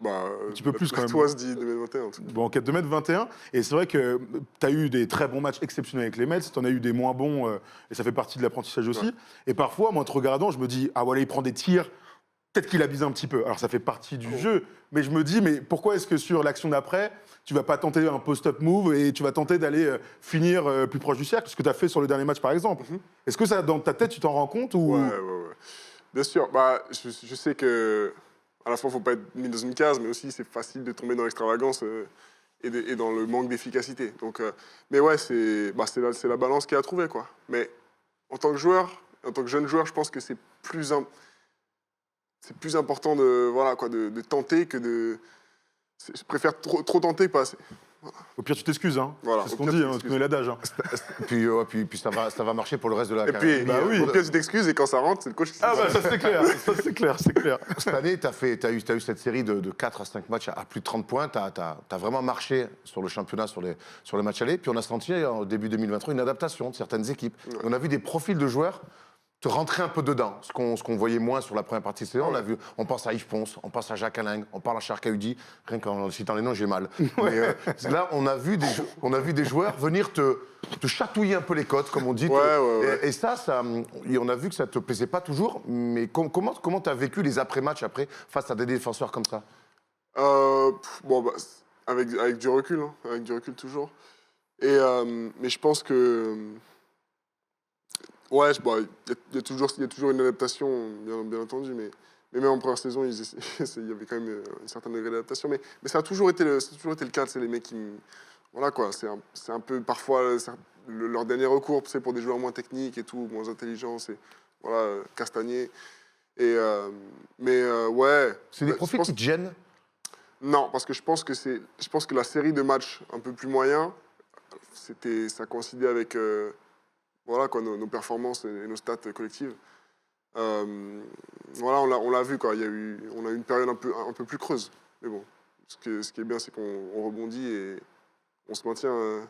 Un petit peu plus quand même. Toi, se dit 2m21 en tout cas. Bon, 2m21. Et c'est vrai que tu as eu des très bons matchs exceptionnels avec les Mets, tu en as eu des moins bons, et ça fait partie de l'apprentissage aussi. Ouais. Et parfois, moi, en te regardant, je me dis, ah voilà, il prend des tirs, peut-être qu'il abuse un petit peu. Alors ça fait partie du jeu, mais je me dis, mais pourquoi est-ce que sur l'action d'après, tu vas pas tenter un post-up move et tu vas tenter d'aller finir plus proche du cercle, ce que tu as fait sur le dernier match par exemple. Est-ce que ça, dans ta tête, tu t'en rends compte ou... Ouais. Bien sûr, je sais que... À la fois, il ne faut pas être mis dans une case, mais aussi, c'est facile de tomber dans l'extravagance. et dans le manque d'efficacité. Donc, mais ouais, c'est la balance qu'il y a à trouver, quoi. Mais en tant que joueur, en tant que jeune joueur, je pense que c'est plus important de tenter que de... Je préfère trop tenter que pas assez. Au pire, tu t'excuses, hein. Voilà, C'est ce au qu'on pire, dit, tu hein, tu t'excuses. connais l'adage. Hein. Puis ça va marcher pour le reste de la Et carrière. puis, Bah oui. au pire, tu t'excuses et quand ça rentre, c'est le coach qui Ah s'excuse. bah ça c'est clair, ça c'est clair, c'est clair. Cette année, t'as eu cette série de 4 à 5 matchs à plus de 30 points. T'as vraiment marché sur le championnat, sur les matchs allés. Puis on a senti, en début 2023, une adaptation de certaines équipes. Ouais. On a vu des profils de joueurs te rentrer un peu dedans, ce qu'on voyait moins sur la première partie de saison. On pense à Yves Ponce, on pense à Jacques Alain, on parle à Charcaudi. Rien qu'en citant les noms, j'ai mal. Mais là, on a vu des joueurs venir te chatouiller un peu les côtes, comme on dit. Ouais. Et ça, et on a vu que ça te plaisait pas toujours. Mais comment tu as vécu les après-matchs après, face à des défenseurs comme ça? Avec du recul, hein, avec du recul toujours. Mais je pense que... Ouais, il y a toujours une adaptation, bien entendu, mais même en première saison, il y avait quand même une certaine degré d'adaptation. Mais ça a toujours été le cas, c'est les mecs qui... Voilà quoi, c'est un peu parfois leur dernier recours, c'est pour des joueurs moins techniques et tout, moins intelligents, c'est Castagnier. Ouais. C'est des profils qui te gênent? Non, parce que je pense que la série de matchs un peu plus moyens, ça coïncidait avec nos performances et nos stats collectives. On l'a vu, quoi. On a eu une période un peu plus creuse. Mais bon, ce qui est bien, c'est qu'on rebondit et on se maintient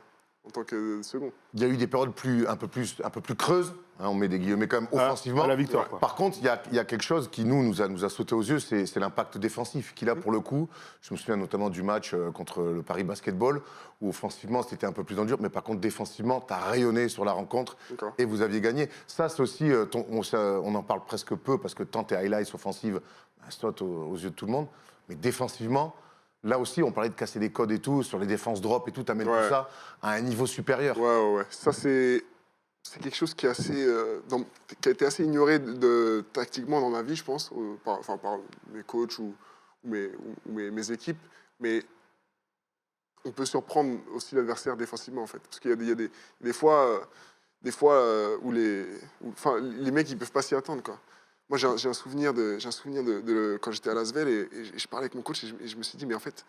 en tant que second. Il y a eu des périodes un peu plus creuses, hein, on met des guillemets quand même offensivement. À la victoire, quoi. Par contre, il y a quelque chose qui nous a sauté aux yeux, c'est l'impact défensif qu'il a pour le coup. Je me souviens notamment du match contre le Paris Basketball, où offensivement c'était un peu plus dur, mais par contre défensivement, tu as rayonné sur la rencontre et vous aviez gagné. Ça, c'est aussi, on en parle presque peu, parce que tant tes highlights offensives sautent aux yeux de tout le monde, mais défensivement, là aussi, on parlait de casser les codes et tout, sur les défenses drop et tout, t'amènes tout ça à un niveau supérieur. Ouais. Ça, c'est quelque chose qui a été assez ignoré tactiquement dans ma vie, je pense, par mes coachs ou mes équipes. Mais on peut surprendre aussi l'adversaire défensivement, en fait. Parce qu'il y a des fois où les mecs, ils peuvent pas s'y attendre, quoi. Moi, j'ai un souvenir de quand j'étais à Lasvel et je parlais avec mon coach et je me suis dit, mais en fait,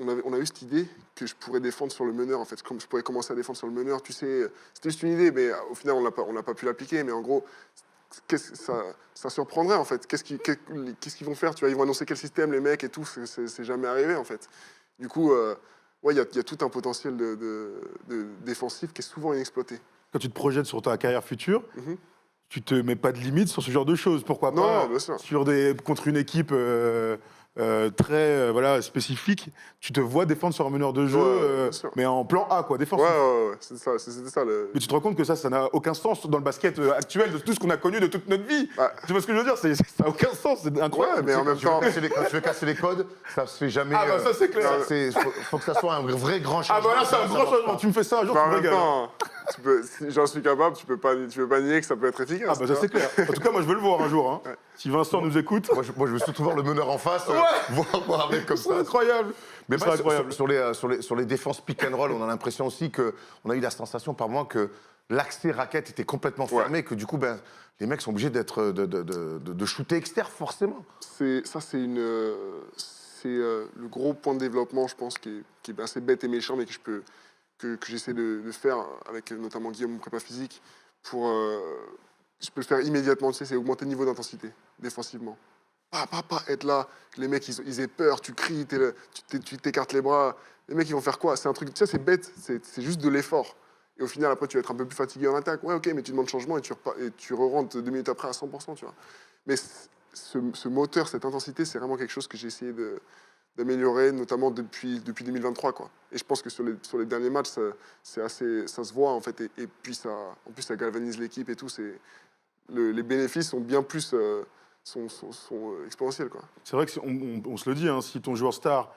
on a eu cette idée que je pourrais défendre sur le meneur, en fait. Comme je pourrais commencer à défendre sur le meneur, tu sais, c'était juste une idée, mais au final, on n'a pas pu l'appliquer. Mais en gros, ça surprendrait, en fait. Qu'est-ce qu'ils vont faire, tu vois, ils vont annoncer quel système, les mecs et tout, c'est jamais arrivé, en fait. Du coup, il y a tout un potentiel de défensif qui est souvent inexploité. Quand tu te projettes sur ta carrière future, tu te mets pas de limite sur ce genre de choses. Pourquoi pas bien sûr. contre une équipe très spécifique, tu te vois défendre sur un meneur de jeu, bien sûr. mais en plan A, quoi, défensif. Ouais, c'était ça. Mais tu te rends compte que ça n'a aucun sens dans le basket actuel, de tout ce qu'on a connu de toute notre vie. Ouais. Tu vois ce que je veux dire? Ça n'a aucun sens, c'est incroyable. Ouais, mais en même temps... Quand tu veux casser les codes, ça se fait jamais. Ah bah ça c'est clair. Faut que ça soit un vrai grand changement. Ah bah là c'est un grand changement, tu me fais ça un jour, Bah, tu en me même régales. temps, si j'en suis capable, tu peux pas nier que ça peut être efficace. Ah bah ça c'est clair. En tout cas moi je veux le voir un jour. Hein. Ouais. Si Vincent nous écoute, Moi, je veux surtout voir le meneur en face, voir avec comme c'est ça. incroyable. Mais C'est bref, incroyable. sur les défenses pick and roll, on a l'impression aussi qu'on a eu la sensation par moment que l'accès raquette était complètement fermé, que du coup, les mecs sont obligés de shooter externe, forcément. C'est le gros point de développement, je pense, qui est assez bête et méchant, mais que j'essaie de faire avec notamment Guillaume, mon prépa physique, je peux le faire immédiatement, tu sais, c'est augmenter le niveau d'intensité, défensivement. Pas être là, que les mecs, ils aient peur, tu cries, tu t'écartes les bras. Les mecs, ils vont faire quoi? C'est un truc, tu sais, c'est bête, c'est juste de l'effort. Et au final, après, tu vas être un peu plus fatigué en attaque. Ouais, ok, mais tu demandes changement et tu re-rentres 2 minutes après à 100%, tu vois. Mais ce moteur, cette intensité, c'est vraiment quelque chose que j'ai essayé d'améliorer, notamment depuis 2023, quoi. Et je pense que sur les derniers matchs, ça se voit, en fait. Et puis, en plus, ça galvanise l'équipe et tout. Les bénéfices sont bien plus... sont exponentiels, quoi. C'est vrai qu'on se le dit, hein, si ton joueur star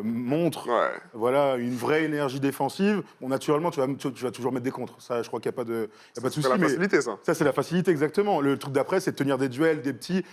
montre Ouais. voilà, une vraie énergie défensive, bon, naturellement, tu vas toujours mettre des contres. Ça, je crois qu'il n'y a pas de souci. C'est la Mais facilité, ça. ça, c'est la facilité, exactement. Le truc d'après, c'est de tenir des duels, des petits.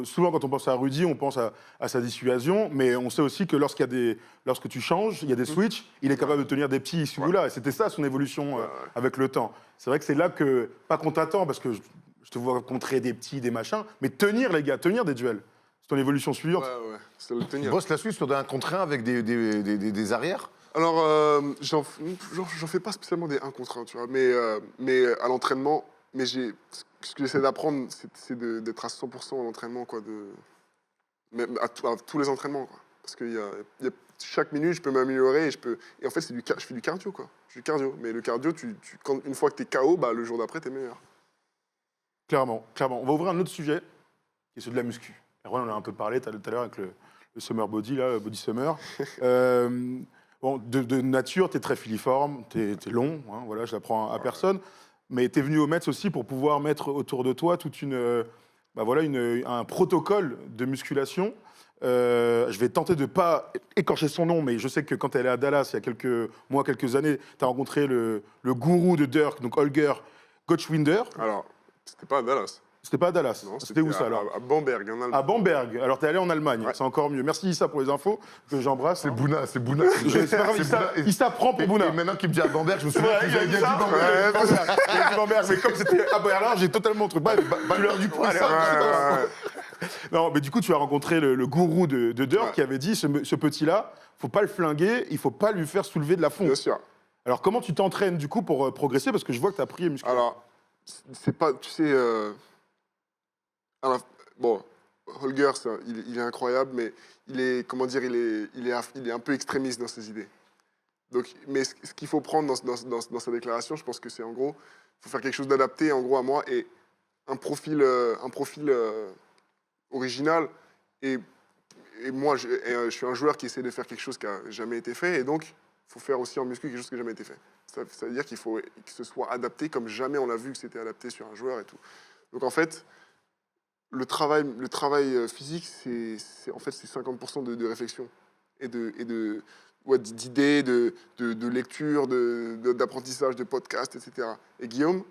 Souvent, quand on pense à Rudy, on pense à sa dissuasion, mais on sait aussi que lorsque tu changes, il y a des switches, il est capable de tenir des petits ici ou là. Et c'était ça, son évolution avec le temps. C'est vrai que c'est là que, pas qu'on t'attend, parce que je te vois contrer des petits, des machins, mais tenir, les gars, tenir des duels. C'est ton évolution suivante. Ouais, c'est le Tu tenir. bosses là-dessus sur un contre 1 avec des arrières. Alors, j'en fais pas spécialement des 1 contre 1, tu vois, mais à l'entraînement, ce que j'essaie d'apprendre, c'est d'être à 100% à l'entraînement, quoi, même à tous les entraînements, quoi. Parce que chaque minute, je peux m'améliorer et en fait, je fais du cardio, quoi. Je fais du cardio. Mais le cardio, une fois que t'es KO, bah, le jour d'après, t'es meilleur. Clairement, clairement. On va ouvrir un autre sujet, qui est celui de la muscu. Erwan, on en a un peu parlé tout à l'heure avec le summer body, là, le body summer. Bon, de nature, tu es très filiforme, tu es long, hein, voilà, je l'apprends à personne. Mais tu es venu au Metz aussi pour pouvoir mettre autour de toi toute un protocole de musculation. Je vais tenter de ne pas écorcher son nom, mais je sais que quand elle est à Dallas, il y a quelques mois, quelques années, tu as rencontré le gourou de Dirk, donc Holger Gottswinder. Alors, c'était pas à Dallas. C'était pas à Dallas. Non, C'était où ça alors? À Bamberg, en Allemagne. À Bamberg. Alors, t'es allé en Allemagne, Ouais. c'est encore mieux. Merci Issa pour les infos, que j'embrasse. C'est hein. Bouna, c'est Bouna. C'est pas grave, Issa prend pour Bouna. Et maintenant qu'il me dit à Bamberg, je me souviens Ouais, qu'il il a avait dit bien ça. dit Bamberg. Ouais, Bamberg. Il a dit Bamberg, mais comme c'était à Berlin, j'ai totalement truc. Bref, Tu leur du point, allez, ça. Non, mais du coup, tu as rencontré le gourou de Dirk Ouais. qui avait dit ce petit-là, faut pas le flinguer, il faut pas lui faire soulever de la fonte. Bien sûr. Alors, comment tu t'entraînes du coup pour progresser? Parce que je vois que tu as pris les muscles. Alors, c'est pas, tu sais, bon, Holger, il est incroyable, mais il est, comment dire, il est un peu extrémiste dans ses idées. Donc, mais ce qu'il faut prendre dans sa déclaration, je pense que c'est en gros, il faut faire quelque chose d'adapté en gros à moi et un profil original. Et moi, je suis un joueur qui essaie de faire quelque chose qui n'a jamais été fait, et donc il faut faire aussi en muscu quelque chose qui n'a jamais été fait. Ça veut dire qu'il faut que ce soit adapté comme jamais on l'a vu que c'était adapté sur un joueur et tout. Donc en fait, le travail physique, c'est 50% de réflexion et d'idées, de lecture, d'apprentissage, de podcasts, etc. Et Guillaume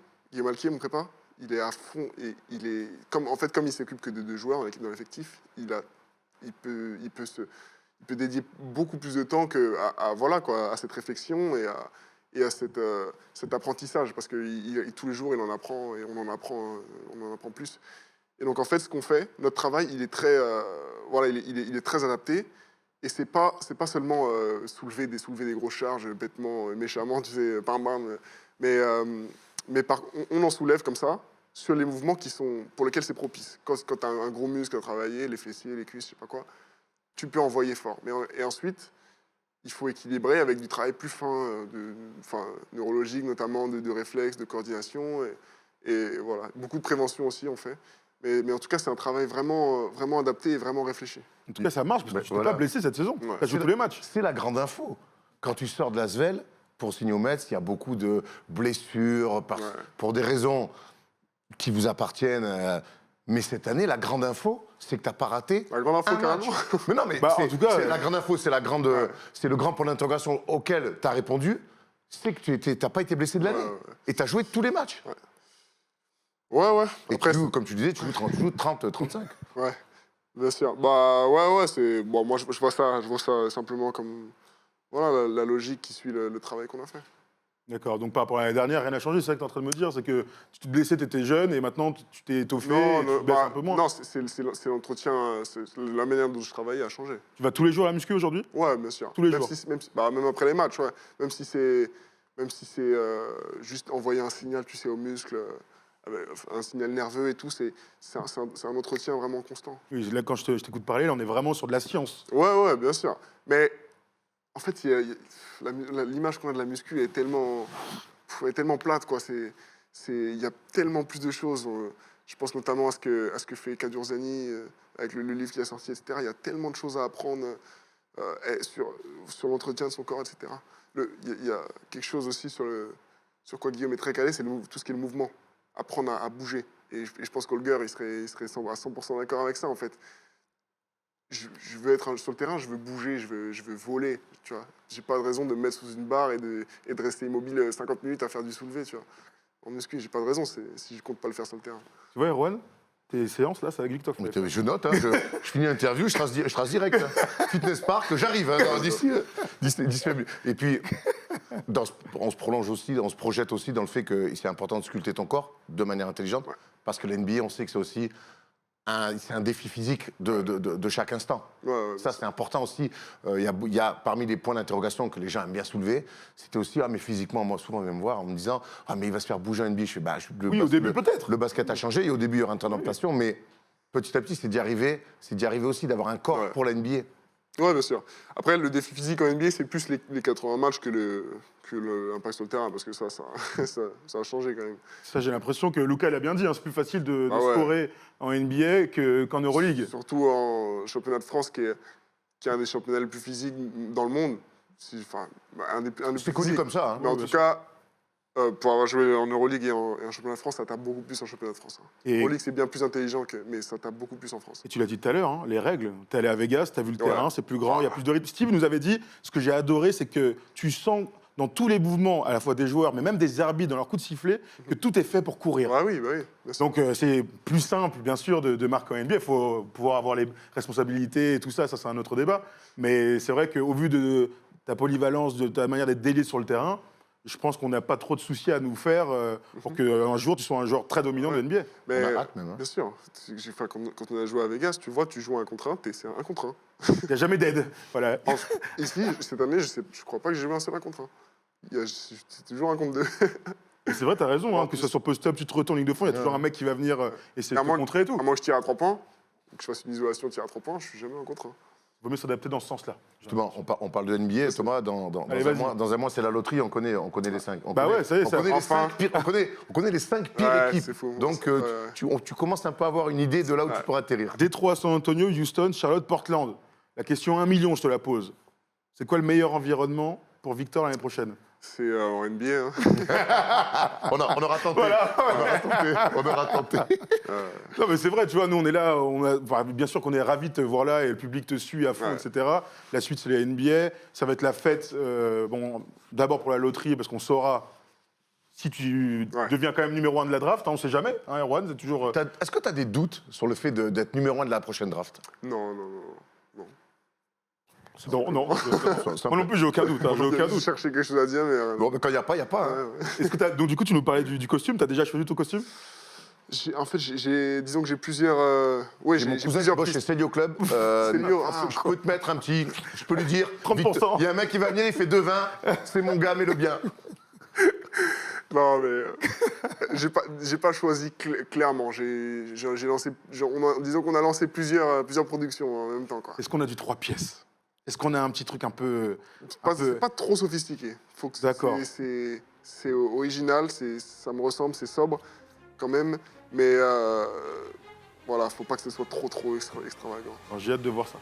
Alquier, mon prépa, il est à fond et il est comme il s'occupe que de 2 joueurs dans l'effectif, il peut dédier beaucoup plus de temps à cette réflexion et à cet apprentissage parce que tous les jours il en apprend et on en apprend plus. Et donc en fait, ce qu'on fait, notre travail, il est très, il est très adapté. Et c'est pas seulement soulever des grosses charges bêtement, méchamment, tu sais, bam bam, mais on en soulève comme ça sur les mouvements pour lesquels c'est propice. Quand tu as un gros muscle à travailler, les fessiers, les cuisses, je sais pas quoi, tu peux envoyer fort. Et ensuite, il faut équilibrer avec du travail plus fin, neurologique notamment, de réflexes, de coordination et voilà, beaucoup de prévention aussi on fait. Mais en tout cas, c'est un travail vraiment, vraiment adapté et vraiment réfléchi. En tout cas, ça marche parce que Ouais, tu t'es voilà. pas blessé cette saison. Ouais. Tu as joué tous les matchs. C'est la grande info. Quand tu sors de l'Asvel, pour signer au Metz, il y a beaucoup de blessures, pour des raisons qui vous appartiennent. Mais cette année, la grande info, c'est que tu n'as pas raté. La grande info, un match. carrément. Mais non, mais En tout cas, la grande info, c'est le grand point d'interrogation auquel tu as répondu. C'est que tu n'as pas été blessé de l'année. Ouais. Et tu as joué tous les matchs. Ouais. Et Après, comme tu disais, tu joues 30, 35. ouais, bien sûr. Bah ouais, c'est bon. Moi, je vois ça simplement comme voilà la logique qui suit le travail qu'on a fait. D'accord, donc par rapport à l'année dernière, rien n'a changé, c'est ça que tu es en train de me dire, c'est que tu te blessais, tu étais jeune et maintenant tu t'es étoffé, et tu baisses un peu moins. non, c'est l'entretien, la manière dont je travaillais a changé. Tu vas tous les jours à la muscu aujourd'hui? Ouais, bien sûr. Tous les même jours. Même après les matchs, ouais. Même si c'est juste envoyer un signal, tu sais, aux muscles, un signal nerveux et tout, c'est un entretien vraiment constant. Oui, là quand je t'écoute parler, là on est vraiment sur de la science. Ouais, bien sûr. Mais en fait, l'image qu'on a de la muscu est tellement plate, quoi. Il y a tellement plus de choses. Je pense notamment à ce que fait Kadurzani avec le livre qu'il a sorti, etc. Il y a tellement de choses à apprendre sur l'entretien de son corps, etc. Il y a quelque chose aussi sur quoi Guillaume est très calé, c'est tout ce qui est le mouvement. Apprendre à bouger. Et je pense qu'Holger, il serait à 100% d'accord avec ça, en fait. je veux être sur le terrain, je veux bouger, je veux voler, tu vois. J'ai pas de raison de me mettre sous une barre et de rester immobile 50 minutes à faire du soulevé, tu vois. En muscu, j'ai pas de raison si je compte pas le faire sur le terrain. Tu vois, Erwan, tes séances, là, c'est avec Victor. Mais je note, hein, je finis l'interview, je trace direct. Hein. Fitness Park, j'arrive hein, d'ici 10 minutes. Et puis, on se prolonge aussi, on se projette aussi dans le fait que c'est important de sculpter ton corps de manière intelligente, parce que l'NBA, on sait que c'est aussi un défi physique de chaque instant. Ça, c'est important aussi. Il y a parmi les points d'interrogation que les gens aiment bien soulever, c'était aussi, mais physiquement, moi, souvent, on vient me voir en me disant, mais il va se faire bouger en NBA. Je fais, oui, au début, peut-être. Le basket a changé, et au début, il y aura un temps d'adaptation, mais petit à petit, c'est d'y arriver aussi d'avoir un corps pour la NBA. Ouais, bien sûr. Après, le défi physique en NBA, c'est plus les 80 matchs que l'impact sur le terrain, parce que ça a changé quand même. Ça, j'ai l'impression que Luka l'a bien dit, hein, c'est plus facile de scorer en NBA qu'en Euroleague. Surtout en championnat de France, qui est un des championnats les plus physiques dans le monde. Un des plus C'est connu comme ça. Hein. Mais en tout cas, pour avoir joué en Euroleague et en championnat de France, ça tape beaucoup plus en championnat de France. Hein. Euroleague, c'est bien plus intelligent, mais ça tape beaucoup plus en France. Et tu l'as dit tout à l'heure, hein, les règles. Tu es allé à Vegas, tu as vu le terrain, c'est plus grand, il y a plus de rythme. Steve nous avait dit, ce que j'ai adoré, c'est que tu sens dans tous les mouvements, à la fois des joueurs, mais même des arbitres dans leurs coups de sifflet, que tout est fait pour courir. Ah oui, bien sûr. Donc c'est plus simple, bien sûr, de marquer en NBA. Il faut pouvoir avoir les responsabilités et tout ça, ça c'est un autre débat. Mais c'est vrai qu'au vu de ta polyvalence, de ta manière d'être délié sur le terrain, je pense qu'on n'a pas trop de soucis à nous faire pour qu'un jour tu sois un joueur très dominant de NBA. Mais, on a hâte même. Hein. Bien sûr. Quand on a joué à Vegas, tu vois, tu joues un contre un, c'est un contre un. Il n'y a jamais d'aide. Voilà. Ici, cette année, je crois pas que j'ai joué un seul un contre un. C'est toujours un contre deux. C'est vrai, tu as raison, hein, que ce soit sur post-up, tu te retournes en ligne de fond, il y a toujours un mec qui va venir essayer de te contrer et tout. À moins que je tire à 3 points, que je fasse une isolation, tire à 3 points, je suis jamais un contre un. Il vaut mieux s'adapter dans ce sens-là. Justement, on parle de NBA, Thomas, dans un mois, c'est la loterie, on connaît les 5. Ça y est, on connaît les 5 pires équipes. Fou, donc tu commences un peu à avoir une idée de là où tu pourras atterrir. Détroit, San Antonio, Houston, Charlotte, Portland. La question 1 million, je te la pose. C'est quoi le meilleur environnement pour Victor l'année prochaine? C'est en NBA. Hein. on aura tenté. Voilà. On aura tenté. Non, mais c'est vrai, tu vois, nous, on est là, bien sûr qu'on est ravis de te voir là et le public te suit à fond, etc. La suite, c'est les NBA. Ça va être la fête, d'abord pour la loterie, parce qu'on saura si tu deviens quand même numéro 1 de la draft, hein, on ne sait jamais. Hein, Erwan, c'est toujours. Est-ce que tu as des doutes sur le fait d'être numéro 1 de la prochaine draft? Non. Non. Moi non plus, j'ai aucun doute. J'ai aucun doute. Je cherchais quelque chose à dire, mais. Bon, mais quand il n'y a pas, il n'y a pas. Hein. Est-ce que donc, du coup, tu nous parlais du costume. Tu as déjà choisi ton costume? En fait, disons que j'ai plusieurs. J'ai mon cousin qui bosse chez Celio Club. Je peux te mettre un petit. Je peux lui dire. 30%. Il y a un mec qui va venir, il fait 2,20. C'est mon gars, mets-le bien. Non, mais j'ai pas choisi clairement. J'ai lancé. Disons qu'on a lancé plusieurs productions en même temps, quoi. Est-ce qu'on a du 3 pièces? Est-ce qu'on a un petit truc un peu. C'est pas trop sophistiqué. D'accord. C'est original, ça me ressemble, c'est sobre quand même. Mais voilà, faut pas que ce soit trop extravagant. J'ai hâte de voir ça.